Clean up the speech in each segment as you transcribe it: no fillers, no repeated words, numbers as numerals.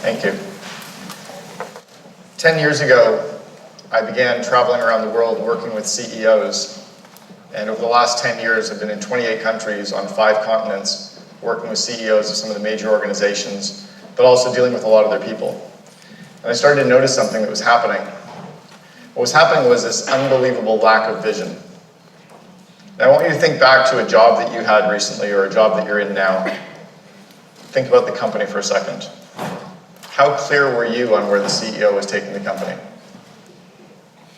Thank you. 10 years ago, I began traveling around the world working with CEOs. And over the last 10 years, I've been in 28 countries on 5 continents, working with CEOs of some of the major organizations, but also dealing with a lot of their people. And I started to notice something that was happening. What was happening was this unbelievable lack of vision. Now, I want you to think back to a job that you had recently or a job that you're in now. Think about the company for a second. How clear were you on where the CEO was taking the company?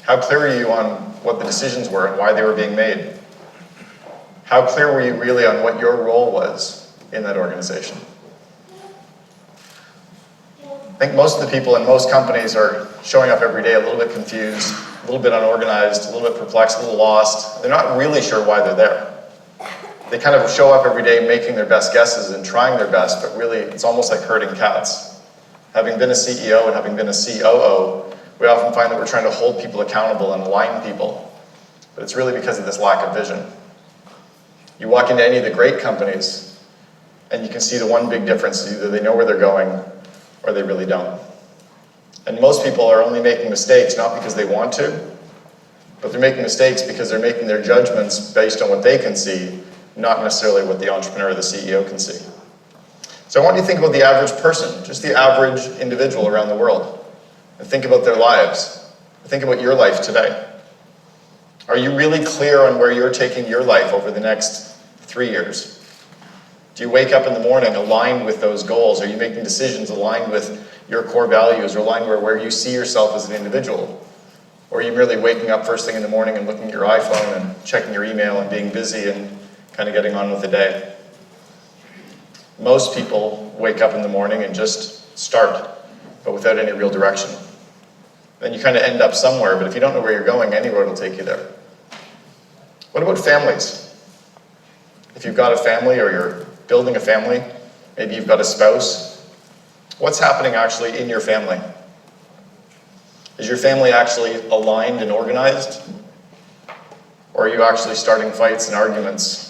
How clear were you on what the decisions were and why they were being made? How clear were you really on what your role was in that organization? I think most of the people in most companies are showing up every day a little bit confused, a little bit unorganized, a little bit perplexed, a little lost. They're not really sure why they're there. They kind of show up every day making their best guesses and trying their best, but really it's almost like herding cats. Having been a CEO and having been a COO, we often find that we're trying to hold people accountable and align people, but it's really because of this lack of vision. You walk into any of the great companies and you can see the one big difference is either they know where they're going or they really don't. And most people are only making mistakes not because they want to, but they're making mistakes because they're making their judgments based on what they can see, not necessarily what the entrepreneur or the CEO can see. So I want you to think about the average person, just the average individual around the world, and think about their lives. Think about your life today. Are you really clear on where you're taking your life over the next 3 years? Do you wake up in the morning aligned with those goals? Are you making decisions aligned with your core values or aligned with where you see yourself as an individual? Or are you merely waking up first thing in the morning and looking at your iPhone and checking your email and being busy and kind of getting on with the day? Most people wake up in the morning and just start, but without any real direction. Then you kind of end up somewhere, but if you don't know where you're going, any road will take you there. What about families? If you've got a family or you're building a family, maybe you've got a spouse, what's happening actually in your family? Is your family actually aligned and organized? Or are you actually starting fights and arguments?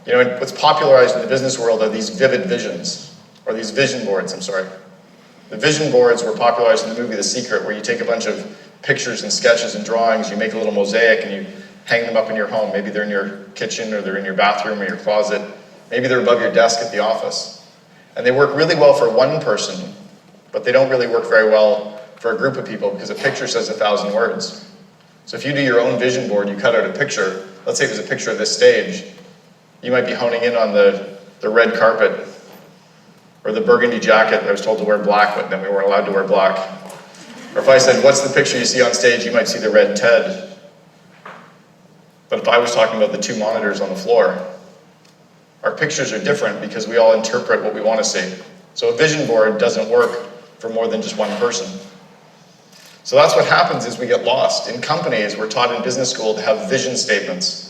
You know, what's popularized in the business world are these vivid visions, or these vision boards, The vision boards were popularized in the movie The Secret, where you take a bunch of pictures and sketches and drawings, you make a little mosaic and you hang them up in your home. Maybe they're in your kitchen or they're in your bathroom or your closet. Maybe they're above your desk at the office. And they work really well for one person, but they don't really work very well for a group of people because a picture says 1,000 words. So if you do your own vision board, you cut out a picture, let's say it was a picture of this stage, you might be honing in on the red carpet or the burgundy jacket. I was told to wear black, but then we weren't allowed to wear black. Or if I said, what's the picture you see on stage, you might see the red TED. But if I was talking about the 2 monitors on the floor, our pictures are different because we all interpret what we want to see. So a vision board doesn't work for more than just one person. So that's what happens is we get lost. In companies, we're taught in business school to have vision statements.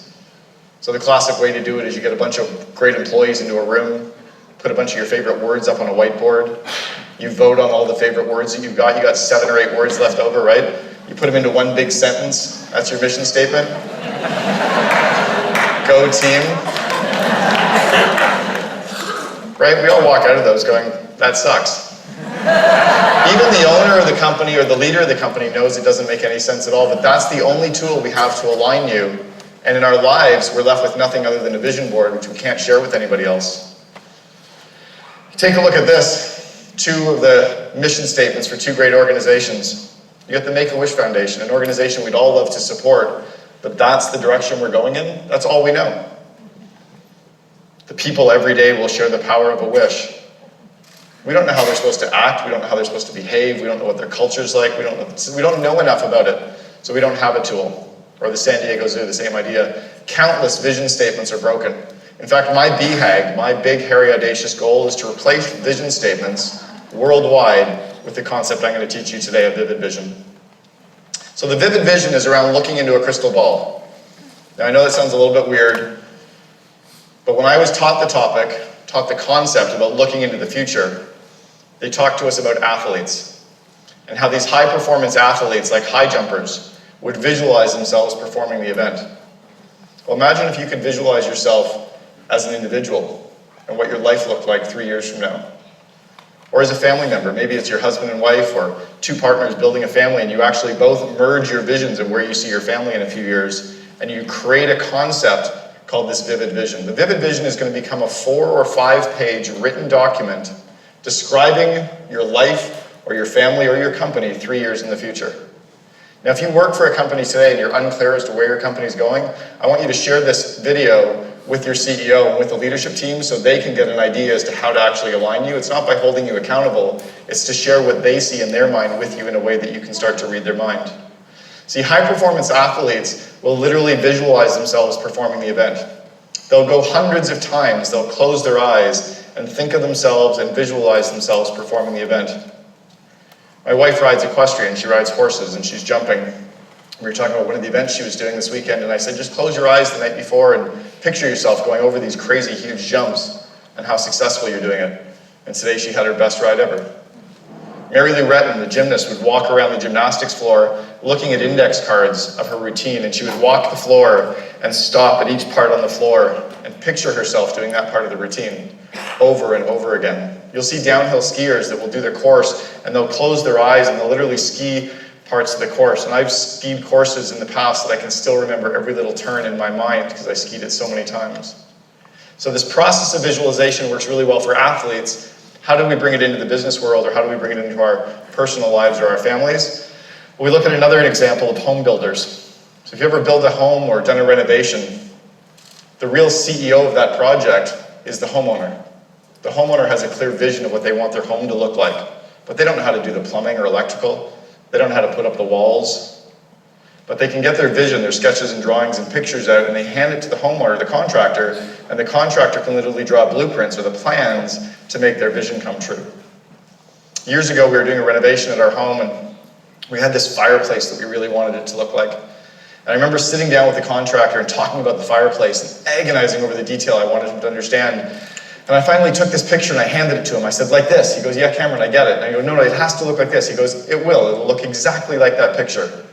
So the classic way to do it is you get a bunch of great employees into a room, put a bunch of your favorite words up on a whiteboard, you vote on all the favorite words that you've got. You got 7 or 8 words left over, right? You put them into one big sentence. That's your mission statement. Go team. Right? We all walk out of those going, that sucks. Even the owner of the company or the leader of the company knows it doesn't make any sense at all, but that's the only tool we have to align you. And in our lives, we're left with nothing other than a vision board, which we can't share with anybody else. Take a look at this. 2 of the mission statements for 2 great organizations. You got the Make-A-Wish Foundation, an organization we'd all love to support, but that's the direction we're going in. That's all we know. The people every day will share the power of a wish. We don't know how they're supposed to act. We don't know how they're supposed to behave. We don't know what their culture's like. We don't know enough about it, so we don't have a tool. Or the San Diego Zoo, the same idea. Countless vision statements are broken. In fact, my BHAG, my big, hairy, audacious goal is to replace vision statements worldwide with the concept I'm going to teach you today of vivid vision. So the vivid vision is around looking into a crystal ball. Now I know that sounds a little bit weird, but when I was taught the concept about looking into the future, they talked to us about athletes and how these high-performance athletes, like high jumpers, would visualize themselves performing the event. Well, imagine if you could visualize yourself as an individual and what your life looked like 3 years from now. Or as a family member, maybe it's your husband and wife or two partners building a family, and you actually both merge your visions of where you see your family in a few years, and you create a concept called this vivid vision. The vivid vision is going to become a 4 or 5 page written document describing your life or your family or your company 3 years in the future. Now, if you work for a company today and you're unclear as to where your company is going, I want you to share this video with your CEO and with the leadership team so they can get an idea as to how to actually align you. It's not by holding you accountable, it's to share what they see in their mind with you in a way that you can start to read their mind. See, high-performance athletes will literally visualize themselves performing the event. They'll go hundreds of times, they'll close their eyes and think of themselves and visualize themselves performing the event. My wife rides equestrian, she rides horses and she's jumping. We were talking about one of the events she was doing this weekend, and I said, just close your eyes the night before and picture yourself going over these crazy huge jumps and how successful you're doing it. And today she had her best ride ever. Mary Lou Retton, the gymnast, would walk around the gymnastics floor looking at index cards of her routine, and she would walk the floor and stop at each part on the floor and picture herself doing that part of the routine over and over again. You'll see downhill skiers that will do their course and they'll close their eyes and they'll literally ski parts of the course. And I've skied courses in the past that I can still remember every little turn in my mind because I skied it so many times. So this process of visualization works really well for athletes. How do we bring it into the business world, or how do we bring it into our personal lives or our families? Well, we look at another example of home builders. So if you ever built a home or done a renovation, the real CEO of that project is the homeowner. The homeowner has a clear vision of what they want their home to look like, but they don't know how to do the plumbing or electrical. They don't know how to put up the walls, but they can get their vision, their sketches and drawings and pictures out, and they hand it to the homeowner, the contractor, and the contractor can literally draw blueprints or the plans to make their vision come true. Years ago, we were doing a renovation at our home, and we had this fireplace that we really wanted it to look like. And I remember sitting down with the contractor and talking about the fireplace and agonizing over the detail I wanted him to understand. And I finally took this picture and I handed it to him. I said, like this. He goes, yeah, Cameron, I get it. And I go, no, it has to look like this. He goes, it will. It'll look exactly like that picture.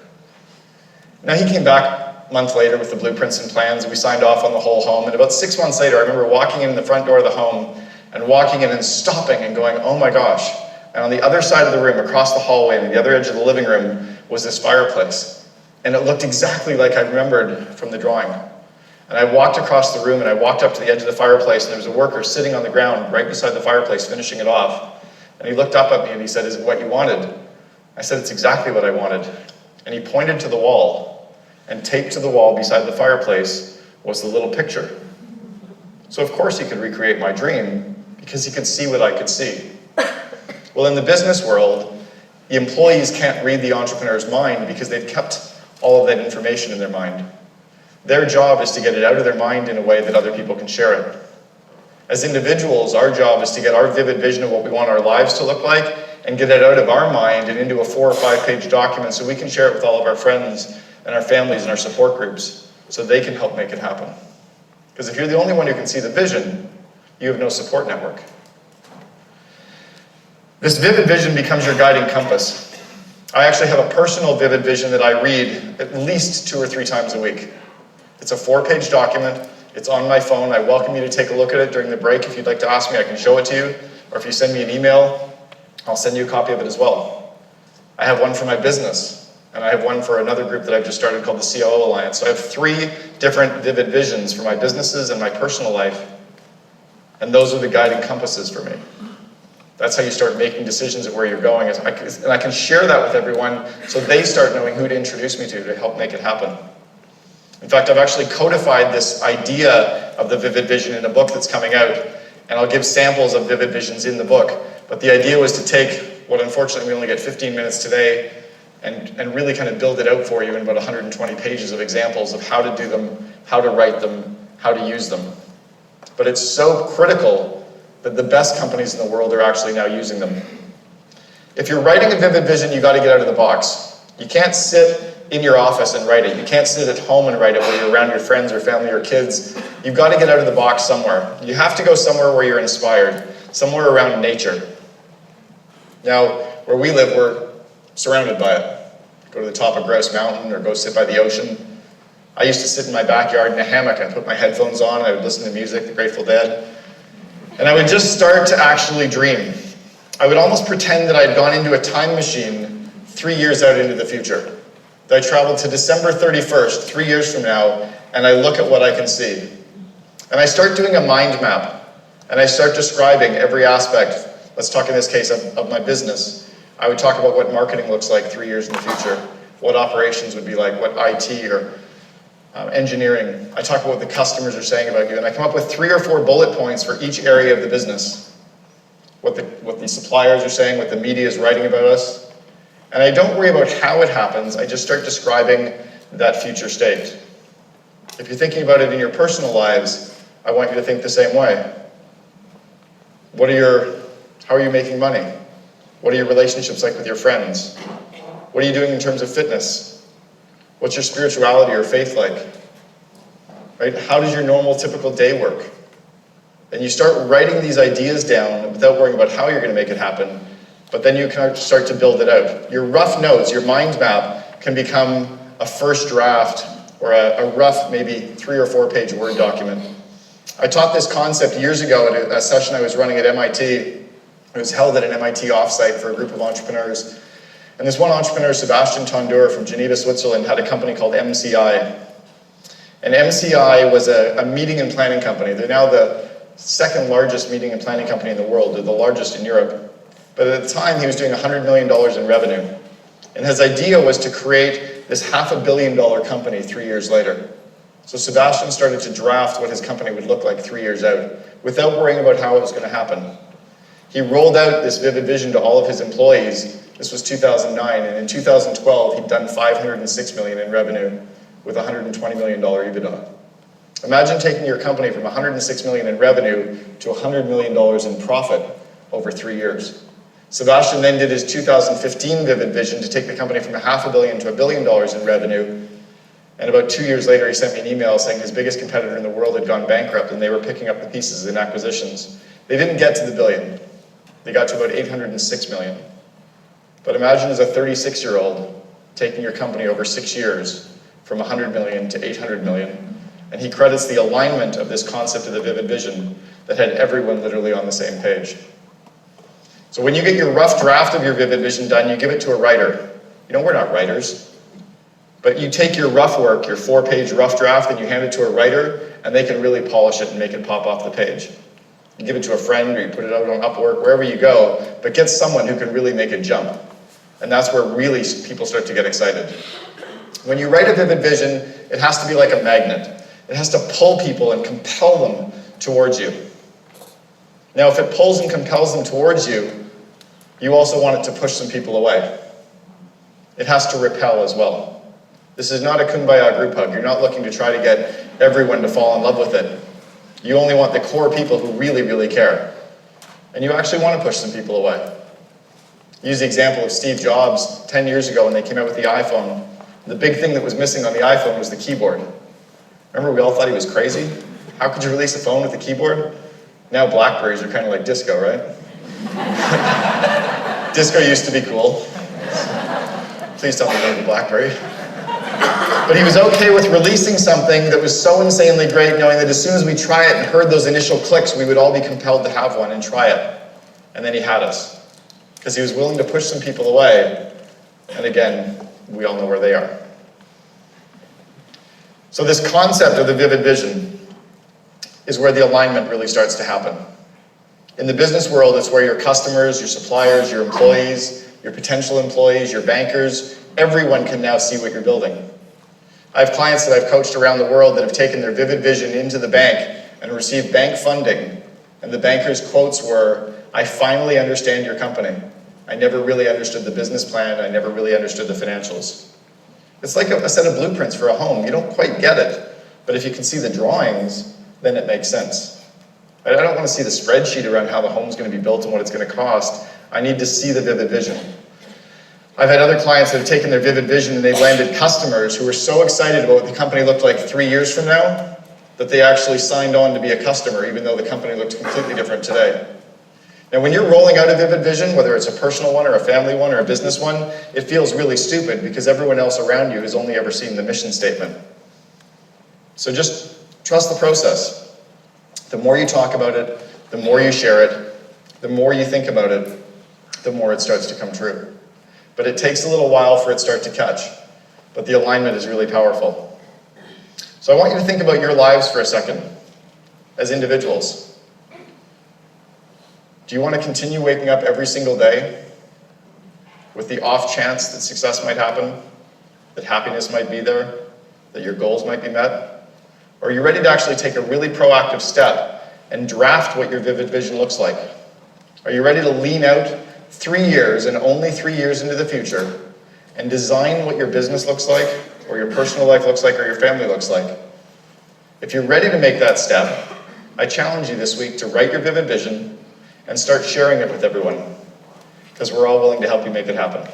Now, he came back a month later with the blueprints and plans, and we signed off on the whole home. And about 6 months later, I remember walking in the front door of the home and walking in and stopping and going, oh my gosh. And on the other side of the room, across the hallway, and the other edge of the living room, was this fireplace. And it looked exactly like I remembered from the drawing. And I walked across the room and I walked up to the edge of the fireplace, and there was a worker sitting on the ground right beside the fireplace finishing it off. And he looked up at me and he said, is it what you wanted? I said, it's exactly what I wanted. And he pointed to the wall, and taped to the wall beside the fireplace was the little picture. So of course he could recreate my dream because he could see what I could see. Well, in the business world, the employees can't read the entrepreneur's mind because they've kept all of that information in their mind. Their job is to get it out of their mind in a way that other people can share it. As individuals, our job is to get our vivid vision of what we want our lives to look like and get it out of our mind and into a 4 or 5 page document so we can share it with all of our friends and our families and our support groups so they can help make it happen. Because if you're the only one who can see the vision, you have no support network. This vivid vision becomes your guiding compass. I actually have a personal vivid vision that I read at least 2 or 3 times a week. It's a 4-page document. It's on my phone. I welcome you to take a look at it during the break. If you'd like to ask me, I can show it to you. Or if you send me an email, I'll send you a copy of it as well. I have one for my business, and I have one for another group that I've just started called the COO Alliance. So I have 3 different vivid visions for my businesses and my personal life, and those are the guiding compasses for me. That's how you start making decisions of where you're going. And I can share that with everyone so they start knowing who to introduce me to help make it happen. In fact, I've actually codified this idea of the vivid vision in a book that's coming out, and I'll give samples of vivid visions in the book. But the idea was to take what unfortunately we only get 15 minutes today and really kind of build it out for you in about 120 pages of examples of how to do them, how to write them, how to use them. But it's so critical that the best companies in the world are actually now using them. If you're writing a vivid vision, you've got to get out of the box. You can't sit in your office and write it. You can't sit at home and write it where you're around your friends or family or kids. You've got to get out of the box somewhere. You have to go somewhere where you're inspired, somewhere around nature. Now, where we live, we're surrounded by it. Go to the top of Grouse Mountain or go sit by the ocean. I used to sit in my backyard in a hammock and put my headphones on and I would listen to music, the Grateful Dead. And I would just start to actually dream. I would almost pretend that I'd gone into a time machine 3 years out into the future. That I traveled to December 31st, 3 years from now, and I look at what I can see. And I start doing a mind map, and I start describing every aspect, let's talk in this case of my business. I would talk about what marketing looks like 3 years in the future, what operations would be like, what IT or engineering. I talk about what the customers are saying about you, and I come up with 3 or 4 bullet points for each area of the business. What the suppliers are saying, what the media is writing about us. And I don't worry about how it happens, I just start describing that future state. If you're thinking about it in your personal lives, I want you to think the same way. How are you making money? What are your relationships like with your friends? What are you doing in terms of fitness? What's your spirituality or faith like? Right? How does your normal, typical day work? And you start writing these ideas down without worrying about how you're going to make it happen, but then you can start to build it out. Your rough notes, your mind map, can become a first draft or a rough, maybe 3 or 4 page Word document. I taught this concept years ago at a session I was running at MIT. It was held at an MIT offsite for a group of entrepreneurs. And this one entrepreneur, Sebastian Tondur from Geneva, Switzerland, had a company called MCI. And MCI was a meeting and planning company. They're now the second largest meeting and planning company in the world. They're the largest in Europe. But at the time, he was doing $100 million in revenue. And his idea was to create this $500 million company 3 years later. So Sebastian started to draft what his company would look like 3 years out, without worrying about how it was going to happen. He rolled out this vivid vision to all of his employees. This was 2009, and in 2012, he'd done $506 million in revenue with $120 million EBITDA. Imagine taking your company from $106 million in revenue to $100 million in profit over 3 years. Sebastian then did his 2015 vivid vision to take the company from $500 million to $1 billion in revenue. And about 2 years later, he sent me an email saying his biggest competitor in the world had gone bankrupt and they were picking up the pieces in acquisitions. They didn't get to the billion. They got to about $806 million. But imagine as a 36-year-old taking your company over 6 years from 100 million to 800 million. And he credits the alignment of this concept of the vivid vision that had everyone literally on the same page. So when you get your rough draft of your vivid vision done, you give it to a writer. You know, we're not writers. But you take your rough work, your 4-page rough draft, and you hand it to a writer, and they can really polish it and make it pop off the page. You give it to a friend, or you put it out on Upwork, wherever you go, but get someone who can really make it jump. And that's where really people start to get excited. When you write a vivid vision, it has to be like a magnet. It has to pull people and compel them towards you. Now, if it pulls and compels them towards you, you also want it to push some people away. It has to repel as well. This is not a kumbaya group hug. You're not looking to try to get everyone to fall in love with it. You only want the core people who really, really care. And you actually want to push some people away. Use the example of Steve Jobs 10 years ago when they came out with the iPhone. The big thing that was missing on the iPhone was the keyboard. Remember, we all thought he was crazy? How could you release a phone with a keyboard? Now Blackberries are kind of like disco, right? Disco used to be cool. Please tell me you know the Blackberry. But he was okay with releasing something that was so insanely great, knowing that as soon as we try it and heard those initial clicks, we would all be compelled to have one and try it. And then he had us. Because he was willing to push some people away. And again, we all know where they are. So this concept of the vivid vision is where the alignment really starts to happen. In the business world, it's where your customers, your suppliers, your employees, your potential employees, your bankers, everyone can now see what you're building. I have clients that I've coached around the world that have taken their vivid vision into the bank and received bank funding. And the banker's quotes were, "I finally understand your company. I never really understood the business plan. I never really understood the financials." It's like a set of blueprints for a home. You don't quite get it, but if you can see the drawings, then it makes sense. I don't want to see the spreadsheet around how the home's going to be built and what it's going to cost. I need to see the vivid vision. I've had other clients that have taken their vivid vision and they've landed customers who were so excited about what the company looked like 3 years from now that they actually signed on to be a customer, even though the company looked completely different today. Now, when you're rolling out a vivid vision, whether it's a personal one or a family one or a business one, it feels really stupid because everyone else around you has only ever seen the mission statement. So just trust the process. The more you talk about it, the more you share it, the more you think about it, the more it starts to come true. But it takes a little while for it to start to catch. But the alignment is really powerful. So I want you to think about your lives for a second as individuals. Do you want to continue waking up every single day with the off chance that success might happen, that happiness might be there, that your goals might be met? Or are you ready to actually take a really proactive step and draft what your vivid vision looks like? Are you ready to lean out 3 years and only 3 years into the future and design what your business looks like, or your personal life looks like, or your family looks like? If you're ready to make that step, I challenge you this week to write your vivid vision and start sharing it with everyone, because we're all willing to help you make it happen.